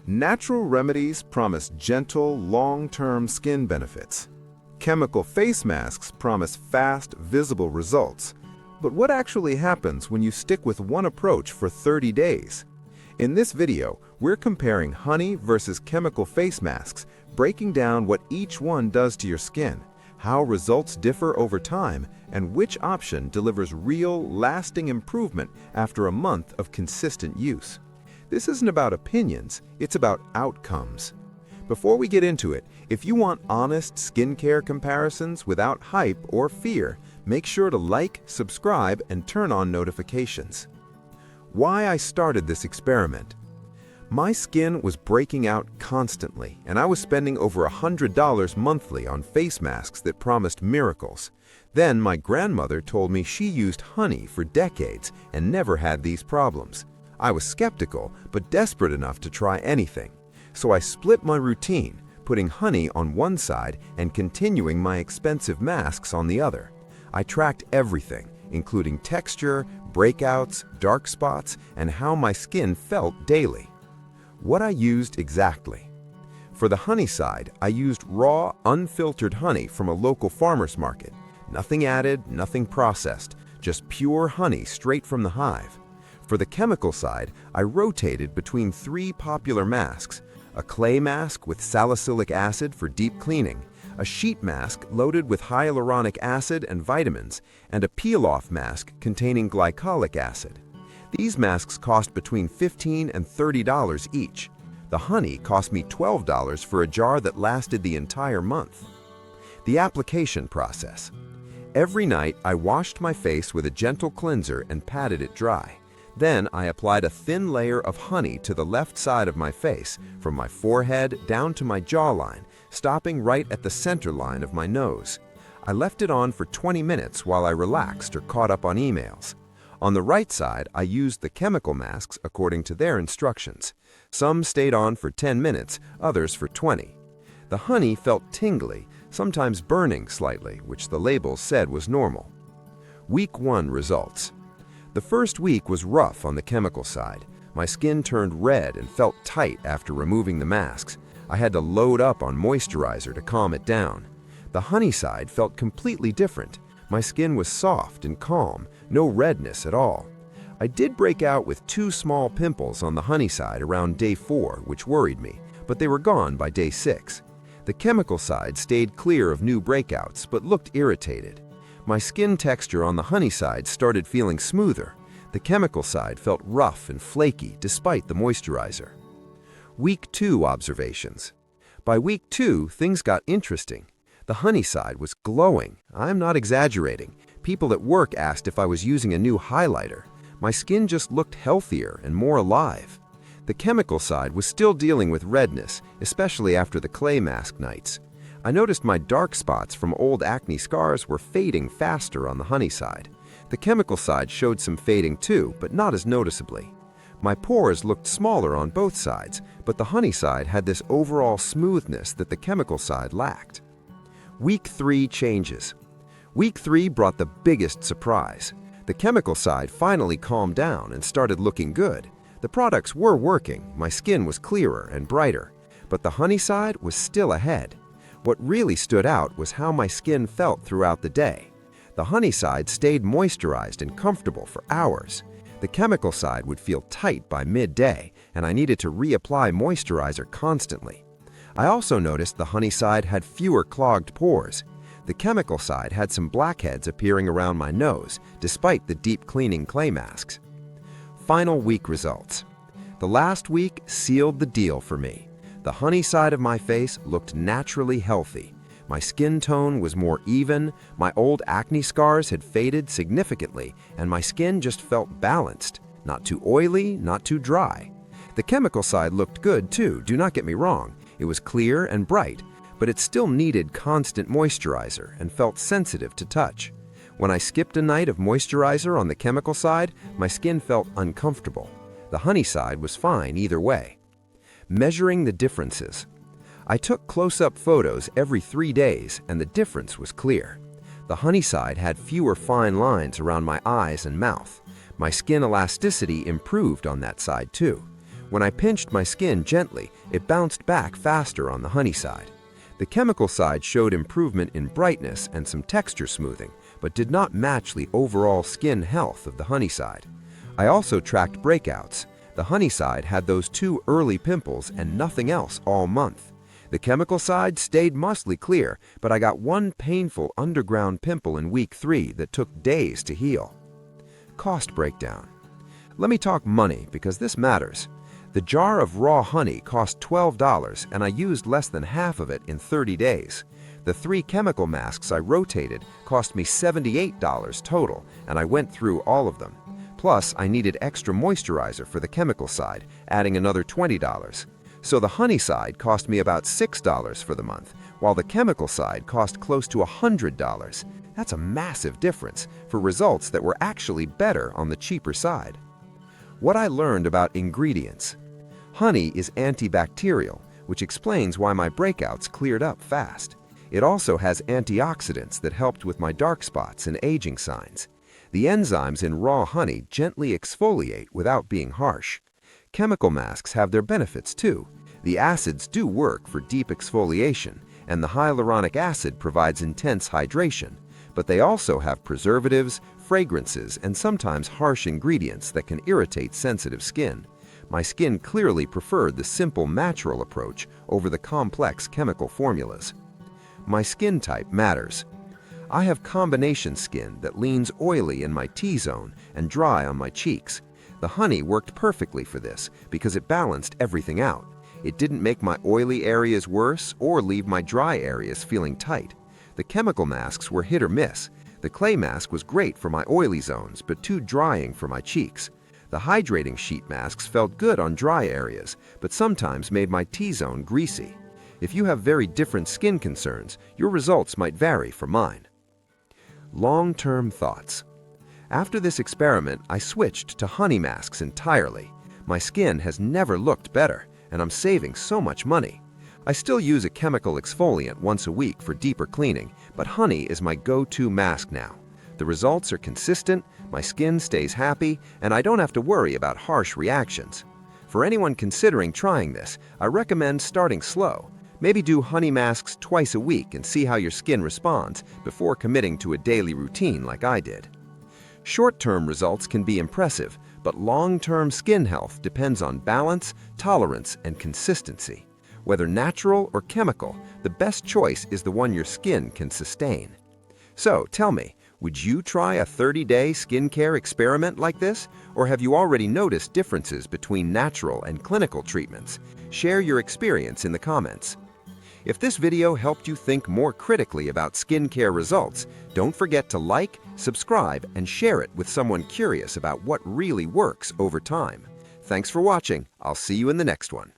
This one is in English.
Natural remedies promise gentle, long-term skin benefits. Chemical face masks promise fast, visible results. But what actually happens when you stick with one approach for 30 days? In this video, we're comparing honey versus chemical face masks, breaking down what each one does to your skin, how results differ over time, and which option delivers real, lasting improvement after a month of consistent use. This isn't about opinions, it's about outcomes. Before we get into it, if you want honest skincare comparisons without hype or fear, make sure to like, subscribe, and turn on notifications. Why I started this experiment. My skin was breaking out constantly, and I was spending over $100 monthly on face masks that promised miracles. Then my grandmother told me she used honey for decades and never had these problems. I was skeptical, but desperate enough to try anything. So I split my routine, putting honey on one side and continuing my expensive masks on the other. I tracked everything, including texture, breakouts, dark spots, and how my skin felt daily. What I used exactly. For the honey side, I used raw, unfiltered honey from a local farmer's market. Nothing added, nothing processed, just pure honey straight from the hive. For the chemical side, I rotated between three popular masks: a clay mask with salicylic acid for deep cleaning, a sheet mask loaded with hyaluronic acid and vitamins, and a peel-off mask containing glycolic acid. These masks cost between $15 and $30 each. The honey cost me $12 for a jar that lasted the entire month. The application process. Every night, I washed my face with a gentle cleanser and patted it dry. Then I applied a thin layer of honey to the left side of my face, from my forehead down to my jawline, stopping right at the center line of my nose. I left it on for 20 minutes while I relaxed or caught up on emails. On the right side, I used the chemical masks according to their instructions. Some stayed on for 10 minutes, others for 20. The honey felt tingly, sometimes burning slightly, which the labels said was normal. Week 1 results. The first week was rough on the chemical side. My skin turned red and felt tight after removing the masks. I had to load up on moisturizer to calm it down. The honey side felt completely different. My skin was soft and calm, no redness at all. I did break out with 2 small pimples on the honey side around day 4, which worried me, but they were gone by day 6. The chemical side stayed clear of new breakouts, but looked irritated. My skin texture on the honey side started feeling smoother. The chemical side felt rough and flaky despite the moisturizer. Week 2 observations. By week 2, things got interesting. The honey side was glowing. I'm not exaggerating. People at work asked if I was using a new highlighter. My skin just looked healthier and more alive. The chemical side was still dealing with redness, especially after the clay mask nights. I noticed my dark spots from old acne scars were fading faster on the honey side. The chemical side showed some fading too, but not as noticeably. My pores looked smaller on both sides, but the honey side had this overall smoothness that the chemical side lacked. Week 3 changes. Week 3 brought the biggest surprise. The chemical side finally calmed down and started looking good. The products were working, my skin was clearer and brighter, but the honey side was still ahead. What really stood out was how my skin felt throughout the day. The honey side stayed moisturized and comfortable for hours. The chemical side would feel tight by midday, and I needed to reapply moisturizer constantly. I also noticed the honey side had fewer clogged pores. The chemical side had some blackheads appearing around my nose, despite the deep cleaning clay masks. Final week results. The last week sealed the deal for me. The honey side of my face looked naturally healthy. My skin tone was more even, my old acne scars had faded significantly, and my skin just felt balanced, not too oily, not too dry. The chemical side looked good too, do not get me wrong. It was clear and bright, but it still needed constant moisturizer and felt sensitive to touch. When I skipped a night of moisturizer on the chemical side, my skin felt uncomfortable. The honey side was fine either way. Measuring the differences. I took close-up photos every 3 days, and the difference was clear. The honey side had fewer fine lines around my eyes and mouth. My skin elasticity improved on that side too. When I pinched my skin gently, it bounced back faster on the honey side. The chemical side showed improvement in brightness and some texture smoothing, but did not match the overall skin health of the honey side. I also tracked breakouts. The honey side had those 2 early pimples and nothing else all month. The chemical side stayed mostly clear, but I got 1 painful underground pimple in week 3 that took days to heal. Cost breakdown. Let me talk money because this matters. The jar of raw honey cost $12 and I used less than half of it in 30 days. The 3 chemical masks I rotated cost me $78 total and I went through all of them. Plus, I needed extra moisturizer for the chemical side, adding another $20. So the honey side cost me about $6 for the month, while the chemical side cost close to $100. That's a massive difference for results that were actually better on the cheaper side. What I learned about ingredients. Honey is antibacterial, which explains why my breakouts cleared up fast. It also has antioxidants that helped with my dark spots and aging signs. The enzymes in raw honey gently exfoliate without being harsh. Chemical masks have their benefits too. The acids do work for deep exfoliation, and the hyaluronic acid provides intense hydration, but they also have preservatives, fragrances, and sometimes harsh ingredients that can irritate sensitive skin. My skin clearly preferred the simple natural approach over the complex chemical formulas. My skin type matters. I have combination skin that leans oily in my T-zone and dry on my cheeks. The honey worked perfectly for this because it balanced everything out. It didn't make my oily areas worse or leave my dry areas feeling tight. The chemical masks were hit or miss. The clay mask was great for my oily zones, but too drying for my cheeks. The hydrating sheet masks felt good on dry areas, but sometimes made my T-zone greasy. If you have very different skin concerns, your results might vary from mine. Long-term thoughts. After this experiment, I switched to honey masks entirely. My skin has never looked better, and I'm saving so much money. I still use a chemical exfoliant once a week for deeper cleaning, but honey is my go-to mask now. The results are consistent, my skin stays happy, and I don't have to worry about harsh reactions. For anyone considering trying this, I recommend starting slow. Maybe do honey masks twice a week and see how your skin responds before committing to a daily routine like I did. Short-term results can be impressive, but long-term skin health depends on balance, tolerance, and consistency. Whether natural or chemical, the best choice is the one your skin can sustain. So tell me, would you try a 30-day skincare experiment like this? Or have you already noticed differences between natural and clinical treatments? Share your experience in the comments. If this video helped you think more critically about skincare results, don't forget to like, subscribe, and share it with someone curious about what really works over time. Thanks for watching. I'll see you in the next one.